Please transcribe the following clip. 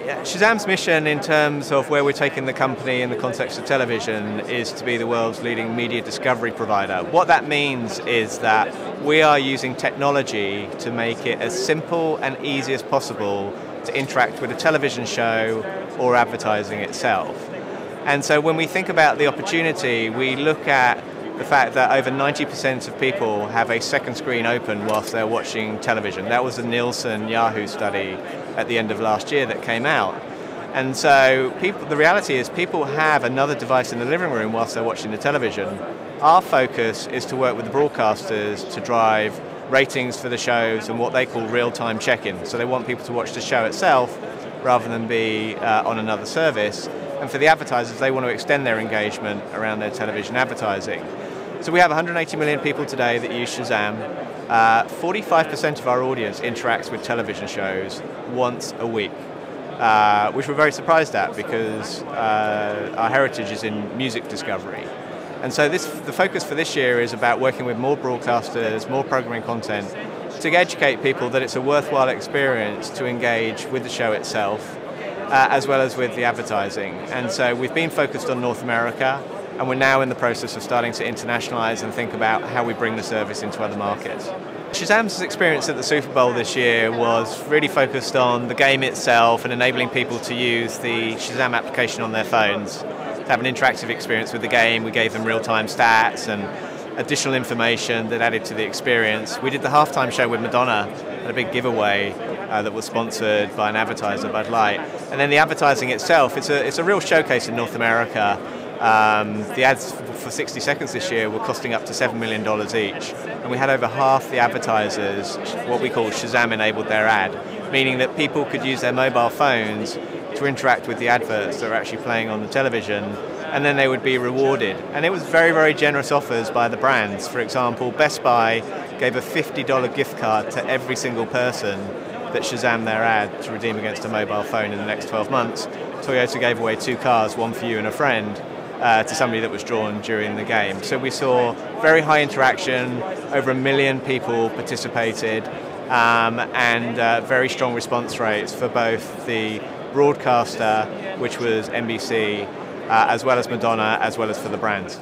Shazam's mission in terms of where we're taking the company in the context of television is to be the world's leading media discovery provider. What that means is that we are using technology to make it as simple and easy as possible to interact with a television show or advertising itself. And so when we think about the opportunity, we look at the fact that over 90% of people have a second screen open whilst they're watching television. That was a Nielsen Yahoo study at the end of last year that came out. And so the reality is people have another device in the living room whilst they're watching the television. Our focus is to work with the broadcasters to drive ratings for the shows and what they call real-time check-in. So they want people to watch the show itself rather than be on another service. And for the advertisers, they want to extend their engagement around their television advertising. So we have 180 million people today that use Shazam. 45% of our audience interacts with television shows once a week, which we're very surprised at because our heritage is in music discovery. And so the focus for this year is about working with more broadcasters, more programming content, to educate people that it's a worthwhile experience to engage with the show itself, as well as with the advertising. And so we've been focused on North America, and we're now in the process of starting to internationalize and think about how we bring the service into other markets. Shazam's experience at the Superbowl this year was really focused on the game itself and enabling people to use the Shazam application on their phones to have an interactive experience with the game. We gave them real-time stats and additional information that added to the experience. We did the halftime show with Madonna at a big giveaway that was sponsored by an advertiser, Bud Light. And then the advertising itself, it's a real showcase in North America. The ads for 60 seconds this year were costing up to $7 million each. And we had over half the advertisers, what we call Shazam enabled their ad, meaning that people could use their mobile phones to interact with the adverts that are actually playing on the television, and then they would be rewarded. And it was very, very generous offers by the brands. For example, Best Buy gave a $50 gift card to every single person that Shazam their ad to redeem against a mobile phone in the next 12 months. Toyota gave away 2 cars, one for you and a friend, to somebody that was drawn during the game. So we saw very high interaction, over 1 million people participated, and very strong response rates for both the broadcaster, which was NBC, as well as Madonna, as well as for the brands.